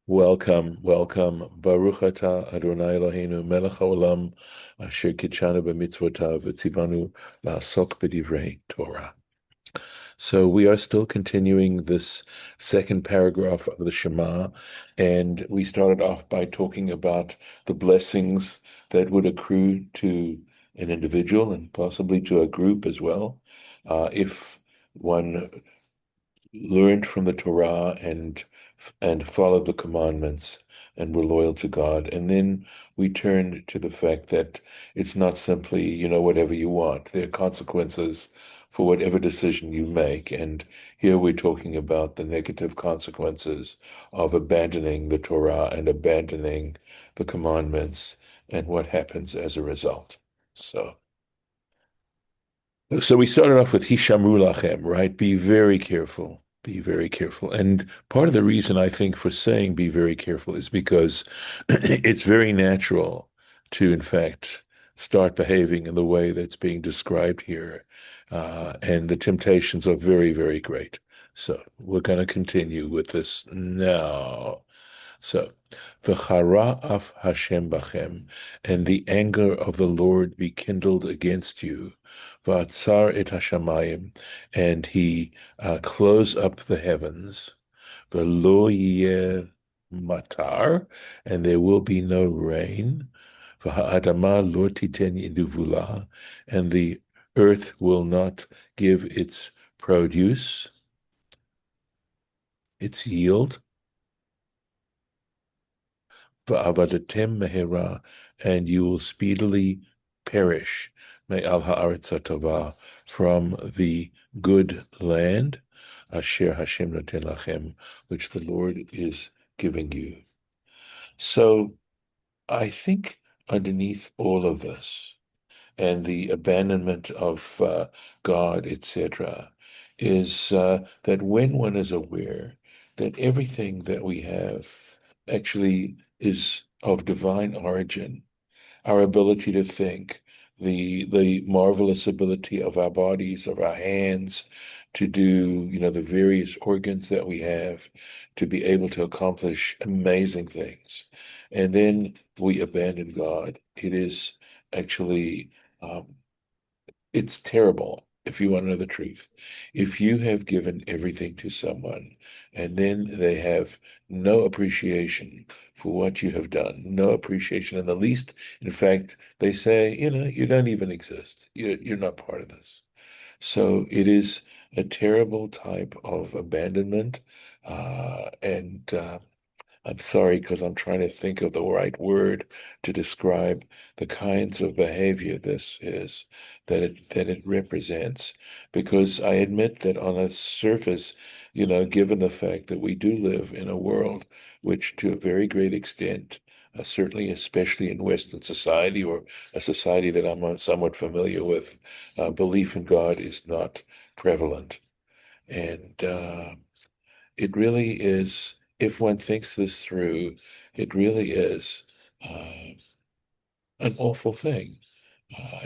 Welcome, welcome. Baruch atah Adonai Eloheinu melech haolam asher kitshanu b'mitzvotav v'tzivanu la'asok b'divrei Torah. So we are still continuing this second paragraph of the Shema, and we started off by talking about the blessings that would accrue to an individual and possibly to a group as well, if one learned from the Torah and followed the commandments and were loyal to God. And then we turned to the fact that it's not simply, whatever you want. There are consequences for whatever decision you make. And here we're talking about the negative consequences of abandoning the Torah and abandoning the commandments and what happens as a result. So we started off with Hishamru Lachem, right? Be very careful. Be very careful. And part of the reason I think for saying be very careful is because it's very natural to, in fact, start behaving in the way that's being described here. And the temptations are very, very great. So we're going to continue with this now. So, V'chara af Hashem bachem, and the anger of the Lord be kindled against you. V'atzar et hashamayim, and he close up the heavens. V'lo yeh matar, and there will be no rain. V'ha'adama lo titen yeduvula, and the earth will not give its produce, its yield. Va'avadatem mehera, and you will speedily perish, me'al ha'aretz tova, from the good land, asher Hashem noten lachem, which the Lord is giving you. So I think underneath all of this and the abandonment of God, etc., is that when one is aware that everything that we have actually is of divine origin, our ability to think, the marvelous ability of our bodies, of our hands, to do, the various organs that we have, to be able to accomplish amazing things. And then we abandon God. It is actually, um, it's terrible, if you want to know the truth. If you have given everything to someone and then they have no appreciation for what you have done, no appreciation in the least, in fact, they say, you don't even exist. You're not part of this. So it is a terrible type of abandonment. And I'm sorry because I'm trying to think of the right word to describe the kinds of behavior this is that it represents. Because I admit that on a surface, given the fact that we do live in a world which, to a very great extent, certainly, especially in Western society or a society that I'm somewhat familiar with, belief in God is not prevalent, and it really is, if one thinks this through, it really is uh, an awful thing,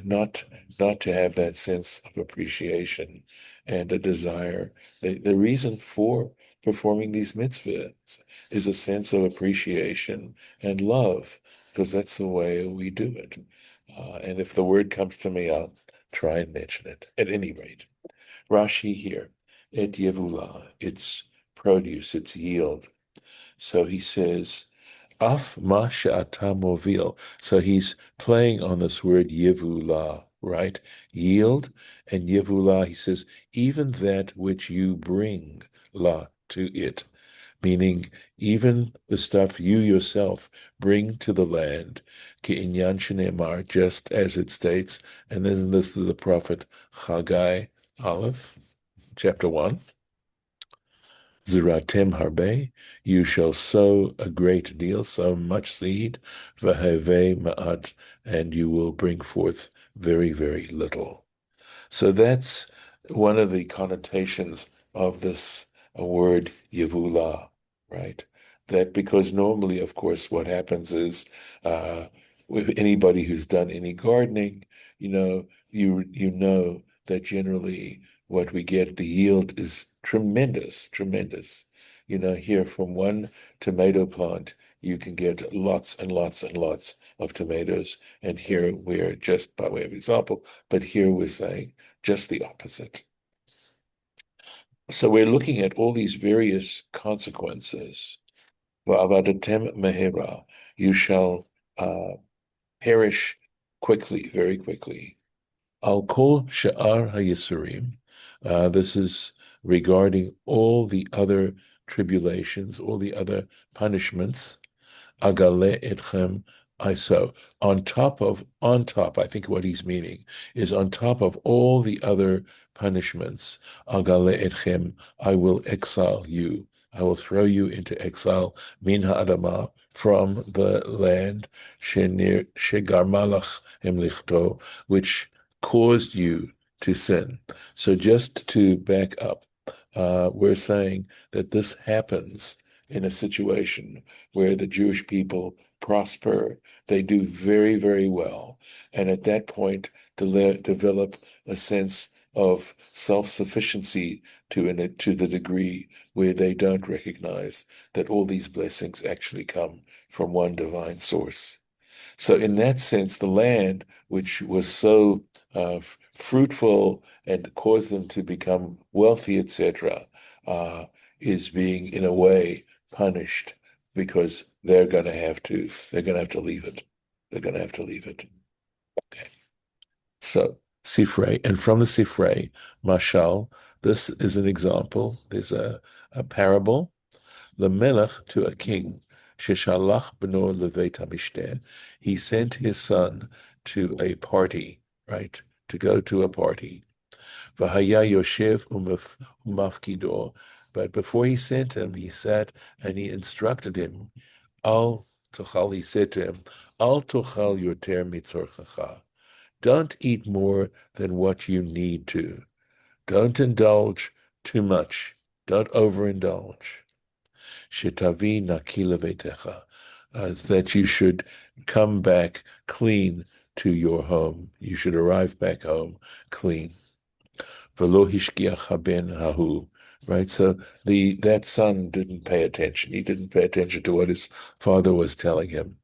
not to have that sense of appreciation and a desire. The reason for performing these mitzvahs is a sense of appreciation and love, because that's the way we do it. And if the word comes to me, I'll try and mention it. At any rate, Rashi here, et yevula, its produce, its yield. So he says, Af ma she'ata movil. So he's playing on this word yevula, right? Yield and yevula. He says, even that which you bring la to it, meaning even the stuff you yourself bring to the land, ke'inyan shenemar, just as it states. And then this is the prophet Haggai, Aleph, chapter 1. Ziratem harbe, you shall sow a great deal, sow much seed, v'heve ma'at, and you will bring forth very, very little. So that's one of the connotations of this word yevula, right? That because normally, of course, what happens is with anybody who's done any gardening, you know that generally what we get, the yield is tremendous, tremendous. here from one tomato plant, you can get lots and lots and lots of tomatoes. And here we're just by way of example, but here we're saying just the opposite. So we're looking at all these various consequences. Va'avadetem mehera, you shall perish quickly, very quickly. Al kol she'ar hayisurim. This is regarding all the other tribulations, all the other punishments. Agale etchem iso. On top, I think what he's meaning is on top of all the other punishments. Agale etchem, I will exile you. I will throw you into exile, min ha'adama, from the land, shegarmalach emlichto, which caused you to sin. So just to back up, we're saying that this happens in a situation where the Jewish people prosper. They do very, very well. And at that point, develop a sense of self-sufficiency to the degree where they don't recognize that all these blessings actually come from one divine source. So in that sense, the land, which was so fruitful and caused them to become wealthy, etc., is being, in a way, punished because they're going to have to leave it. They're going to have to leave it. Okay. So Sifrei, and from the Sifrei, Mashal, this is an example. There's a parable. Lemelech, to a king, Sheshalach b'no leveit hamishter. He sent his son to a party, right? To go to a party. V'haya yoshev umafkido. But before he sent him, he sat and he instructed him. Al tochal, he said to him, Al tochal yoter mitzorchacha. Don't eat more than what you need to. Don't indulge too much. Don't overindulge. Shetavi naki levetecha, that you should come back clean to your home. You should arrive back home clean. Velo hishkiach haben hahu. Right, so that son didn't pay attention. He didn't pay attention to what his father was telling him,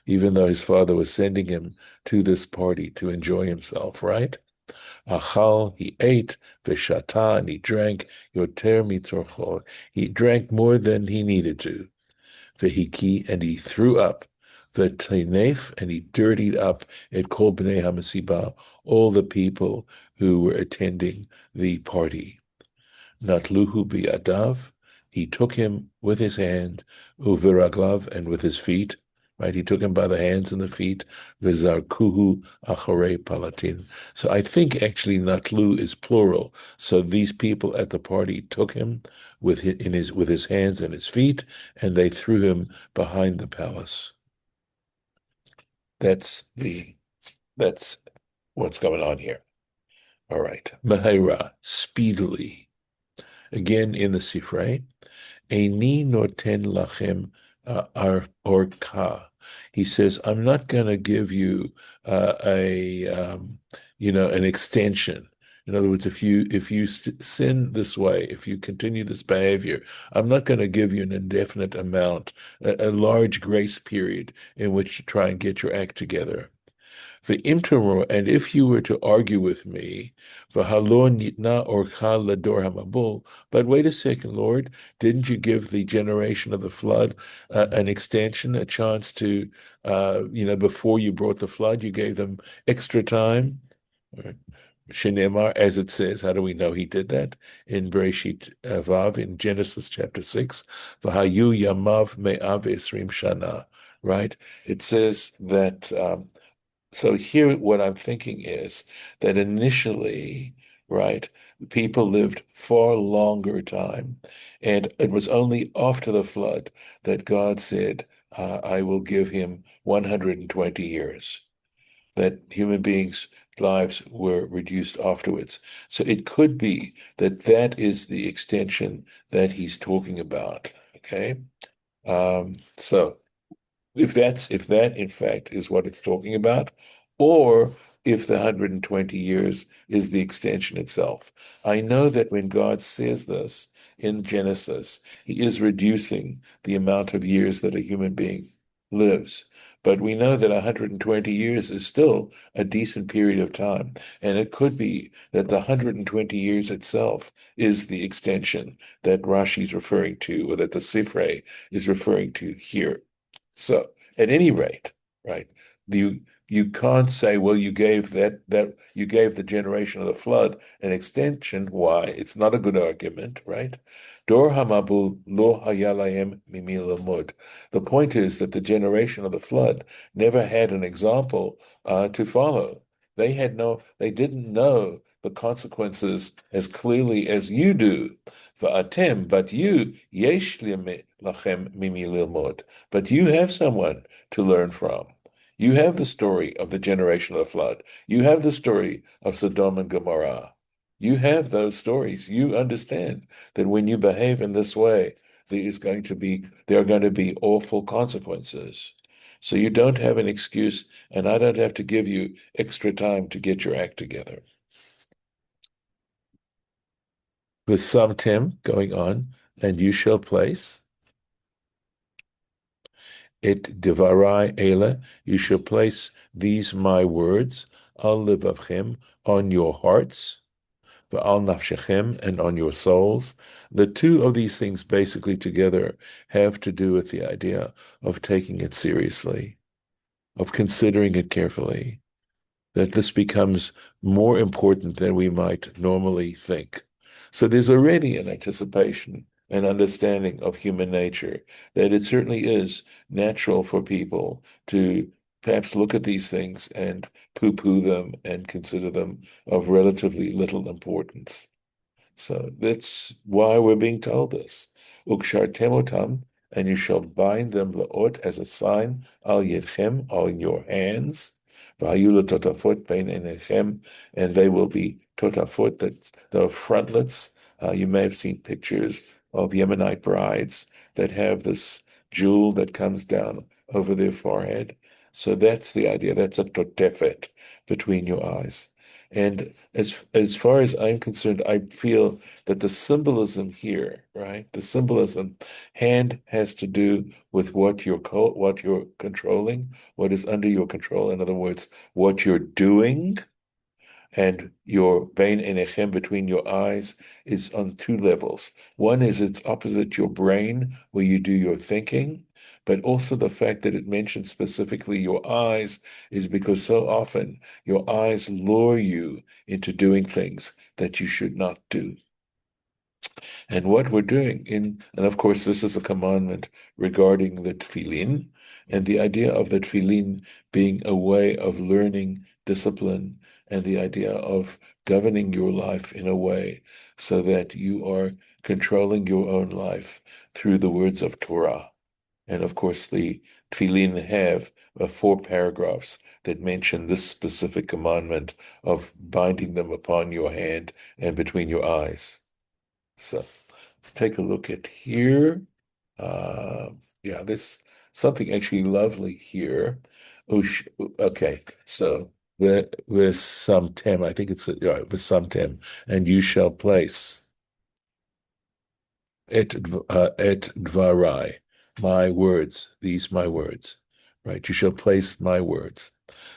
even though his father was sending him to this party to enjoy himself. Right? Achal, he ate, veshata, and he drank, yoter mitzorcho, he drank more than he needed to, vehiki, and he threw up, vetinef, and he dirtied up at kol bnei hamasiba, all the people who were attending the party. Natluhu biadav, he took him with his hand, uviraglav, and with his feet, right? He took him by the hands and the feet, vizarkuhu acharei palatin. So I think actually natlu is plural. So these people at the party took him with his hands and his feet, and they threw him behind the palace. That's what's going on here. All right. Mehaira, speedily. Again in the Sifrei, Eini noten lachem orka. He says, I'm not going to give you an extension. In other words, if you sin this way, if you continue this behavior, I'm not going to give you an indefinite amount, a large grace period in which to try and get your act together. And if you were to argue with me, but wait a second, Lord, didn't you give the generation of the flood an extension, a chance to, before you brought the flood, you gave them extra time? Shenemar, as it says, how do we know he did that? In Bereshit Vav, in Genesis chapter 6, V'hayu yamav me'av esrim shana, right? It says that so here, what I'm thinking is that initially, right, people lived far longer time, and it was only after the flood that God said, "I will give him 120 years." That human beings' lives were reduced afterwards. So it could be that that is the extension that he's talking about. Okay, so if that in fact is what it's talking about, or if the 120 years is the extension itself. I know that when God says this, in Genesis. He is reducing the amount of years that a human being lives. But we know that 120 years is still a decent period of time. And it could be that the 120 years itself is the extension that Rashi is referring to, or that the Sifrei is referring to here. So, at any rate, right, you can't say, well, you gave that you gave the generation of the flood an extension. Why? It's not a good argument, right? Dor hamabul lo haya lahem mimi lamud. The point is that the generation of the flood never had an example to follow. They didn't know the consequences as clearly as you do. Va'atem, but you, yesh lachem mimi lilmod. But you have someone to learn from. You have the story of the generation of the flood. You have the story of Sodom and Gomorrah. You have those stories. You understand that when you behave in this way, there are going to be awful consequences. So you don't have an excuse, and I don't have to give you extra time to get your act together. With some Tim going on, and you shall place it devarai ele, you shall place these my words, al livavchem, on your hearts, v'al nafshechem, and on your souls. The two of these things basically together have to do with the idea of taking it seriously, of considering it carefully, that this becomes more important than we might normally think. So there's already an anticipation and understanding of human nature that it certainly is natural for people to perhaps look at these things and poo-poo them and consider them of relatively little importance. So that's why we're being told this. Ukshartemotam, and you shall bind them laot as a sign al yedchem, on your hands. Vayula totafot bein enechem, and they will be totafot, that's the frontlets. You may have seen pictures of Yemenite brides that have this jewel that comes down over their forehead. So that's the idea. That's a totefet between your eyes. And as far as I'm concerned, I feel that the symbolism here, right? The symbolism, hand has to do with what you're controlling, what is under your control. In other words, what you're doing, and your bein enechem, between your eyes, is on two levels. One is it's opposite your brain, where you do your thinking, but also the fact that it mentions specifically your eyes is because so often your eyes lure you into doing things that you should not do. And what we're doing and of course, this is a commandment regarding the tefillin, and the idea of the tefillin being a way of learning discipline, and the idea of governing your life in a way so that you are controlling your own life through the words of Torah. And of course, the tefillin have 4 paragraphs that mention this specific commandment of binding them upon your hand and between your eyes. So let's take a look at here. Yeah, there's something actually lovely here. Okay, so with some tem, I think it's with some tem, and you shall place et dvarai, my words, these my words, right? You shall place my words.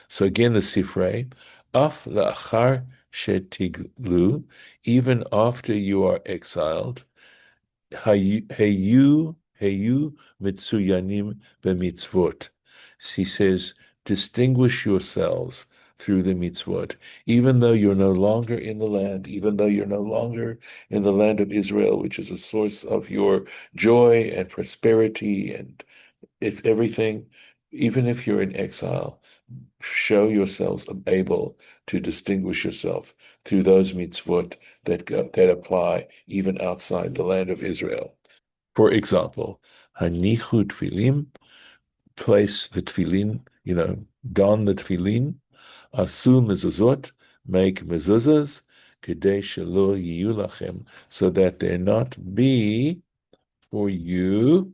So again, the Sifrei, af la'achar shetiglu, even after you are exiled, heyu mitsuyanim b'mitzvot. She says, distinguish yourselves through the mitzvot, even though you're no longer in the land, even though you're no longer in the land of Israel, which is a source of your joy and prosperity, and it's everything. Even if you're in exile, show yourselves able to distinguish yourself through those mitzvot that apply even outside the land of Israel. For example, hanichu tefillin, place the tefillin, don the tefillin, asu mezuzot, make mezuzahs, kedei shelo yiyu lachem, so that there not be for you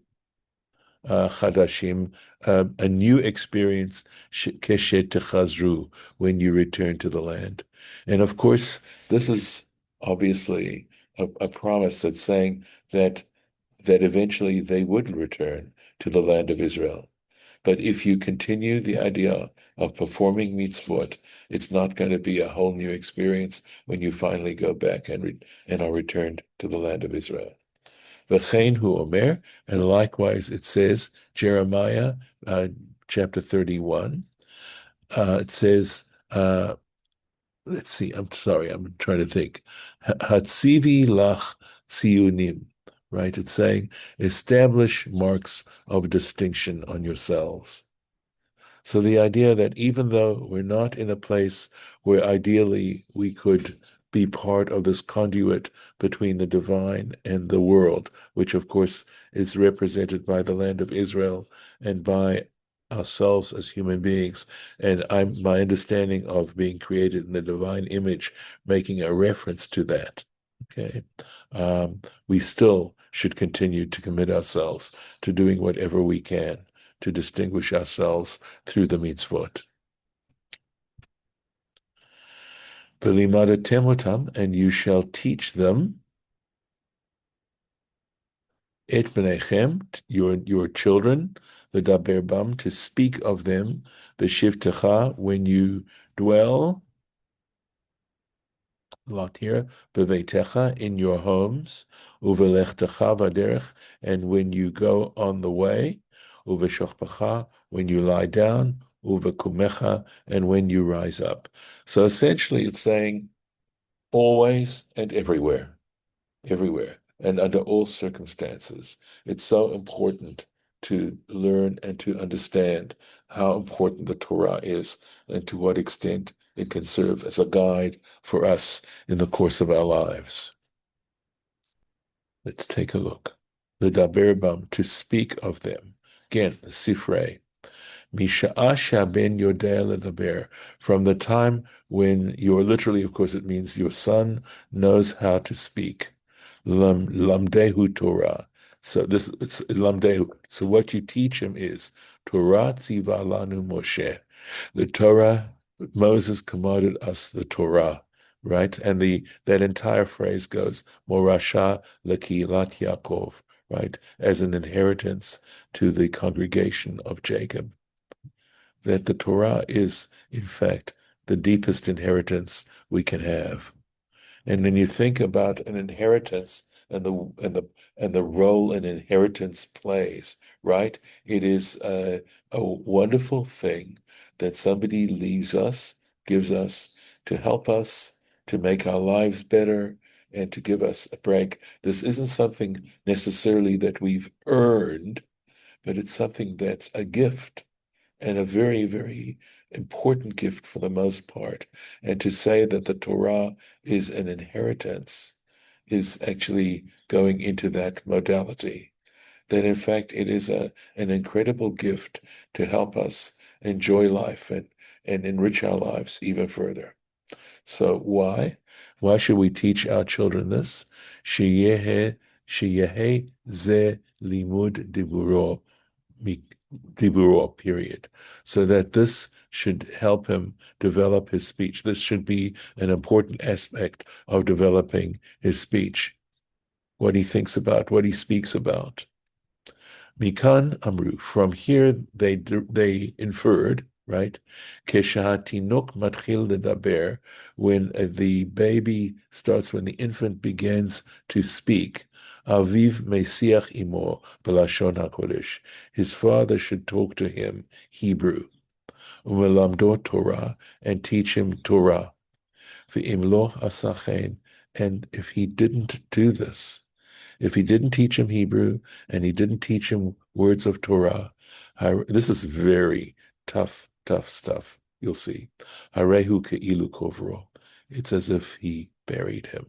chadashim, a new experience, keshet techazru, when you return to the land. And of course, this is obviously a promise that's saying that eventually they would return to the land of Israel. But if you continue the idea of performing mitzvot, it's not going to be a whole new experience when you finally go back and are returned to the land of Israel. V'chein hu omer, and likewise it says, Jeremiah chapter 31, it says, let's see, I'm sorry, I'm trying to think. Hatzivi lach tziyunim, right? It's saying, establish marks of distinction on yourselves. So the idea that even though we're not in a place where ideally we could be part of this conduit between the divine and the world, which of course is represented by the land of Israel and by ourselves as human beings, and my understanding of being created in the divine image, making a reference to that. Okay, we still should continue to commit ourselves to doing whatever we can to distinguish ourselves through the mitzvot. V'limadatem otam, and you shall teach them, et b'nechem, your children, the daber bam, to speak of them, b'shivtecha, when you dwell, lot here, b'veitecha, in your homes, uvelechtecha v'derech, and when you go on the way, uveshochpacha, when you lie down, uvekumecha, and when you rise up. So essentially it's saying always and everywhere, and under all circumstances. It's so important to learn and to understand how important the Torah is and to what extent it can serve as a guide for us in the course of our lives. Let's take a look. The daber bam, to speak of them. Again, the sifrei. Misha'a shaben yodea ledaber, from the time when you're literally, of course, it means your son knows how to speak. Lamdehu Torah. So it's lamdehu. So what you teach him is Torah tziva lanu Moshe. The Torah, Moses commanded us the Torah, right? And that entire phrase goes Morasha lekilat Yaakov, right? As an inheritance to the congregation of Jacob. That the Torah is, in fact, the deepest inheritance we can have. And when you think about an inheritance and the role an inheritance plays, right? It is a wonderful thing that somebody leaves us, gives us to help us, to make our lives better, and to give us a break. This isn't something necessarily that we've earned, but it's something that's a gift, and a very, very important gift for the most part. And to say that the Torah is an inheritance is actually going into that modality. That in fact it is an incredible gift to help us enjoy life and enrich our lives even further. So why? Why should we teach our children this? Sheyehe ze limud diburo, period. So that this should help him develop his speech. This should be an important aspect of developing his speech, what he thinks about, what he speaks about. Mikan amru, from here they inferred, right? Keshahatinok matchil ledaber, when the baby starts, when the infant begins to speak. Aviv mesiach imo belashon hakodesh. His father should talk to him Hebrew. Umelamdo Torah, and teach him Torah. Ve'imlo asachen, and if he didn't do this, if he didn't teach him Hebrew and he didn't teach him words of Torah, this is very tough stuff. You'll see. Harehu ke'ilu kovro. It's as if he buried him.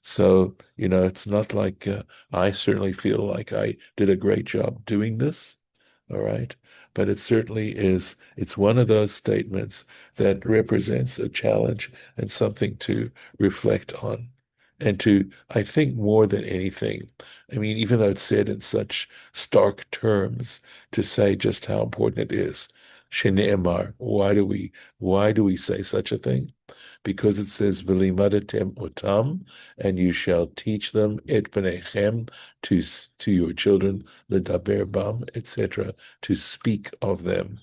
So, it's not like I certainly feel like I did a great job doing this, all right? But it certainly is, it's one of those statements that represents a challenge and something to reflect on. And to, I think more than anything, I mean, even though it's said in such stark terms, to say just how important it is. Shene'emar, why do we say such a thing? because it says "V'limadatem otam," and you shall teach them et bnechem to your children, ledaber bam, etc., to speak of them.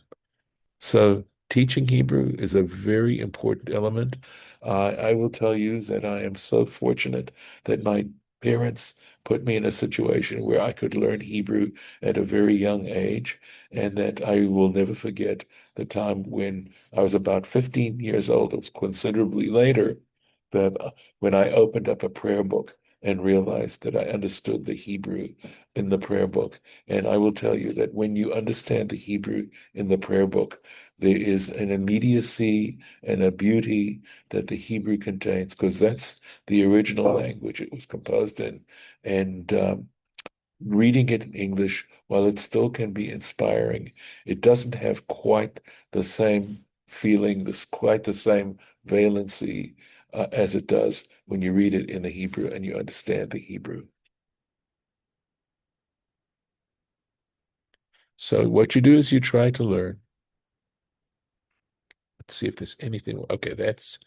So teaching Hebrew is a very important element. I will tell you that I am so fortunate that my parents put me in a situation where I could learn Hebrew at a very young age, and that I will never forget the time when I was about 15 years old. It was considerably later that when I opened up a prayer book and realized that I understood the Hebrew in the prayer book. And I will tell you that when you understand the Hebrew in the prayer book, there is an immediacy and a beauty that the Hebrew contains, because that's the original language it was composed in. And reading it in English, while it still can be inspiring, it doesn't have quite the same feeling, quite the same valency as it does when you read it in the Hebrew and you understand the Hebrew. So what you do is you try to learn. Let's see if there's anything. Okay, that's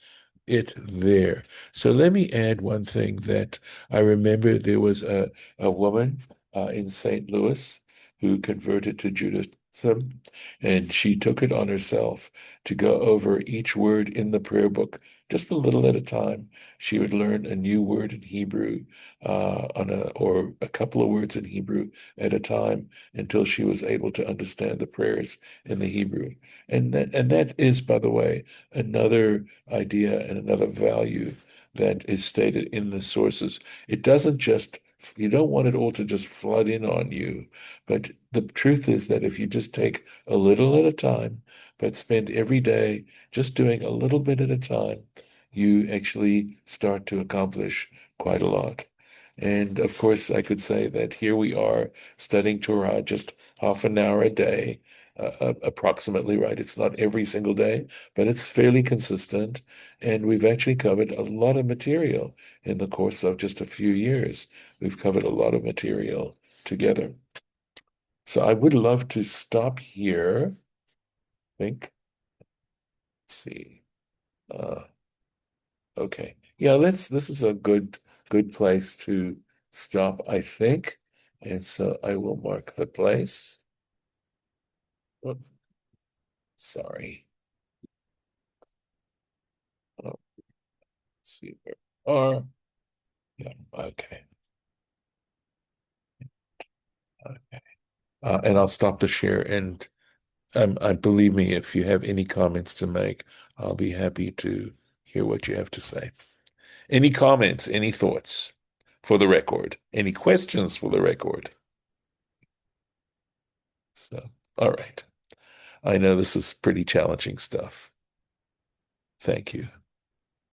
it there. So let me add one thing that I remember there was a woman in St. Louis who converted to Judaism, and she took it on herself to go over each word in the prayer book just a little at a time. She would learn a new word in Hebrew or a couple of words in Hebrew at a time until she was able to understand the prayers in the Hebrew. And that is, by the way, another idea and another value that is stated in the sources. It doesn't just, you don't want it all to just flood in on you. But the truth is that if you just take a little at a time, but spend every day just doing a little bit at a time, you actually start to accomplish quite a lot. And of course, I could say that here we are studying Torah just half an hour a day, approximately, right? It's not every single day, but it's fairly consistent. And we've actually covered a lot of material in the course of just a few years. We've covered a lot of material together. So I would love to stop here. I think. Let's see. Uh, okay. Yeah, this is a good place to stop, I think. And so I will mark the place. Oh, sorry. Oh, let's see where we are. Yeah, okay. Okay. And I'll stop the share. And I believe me, if you have any comments to make, I'll be happy to hear what you have to say. Any comments, any thoughts for the record? Any questions for the record? So, all right. I know this is pretty challenging stuff. Thank you.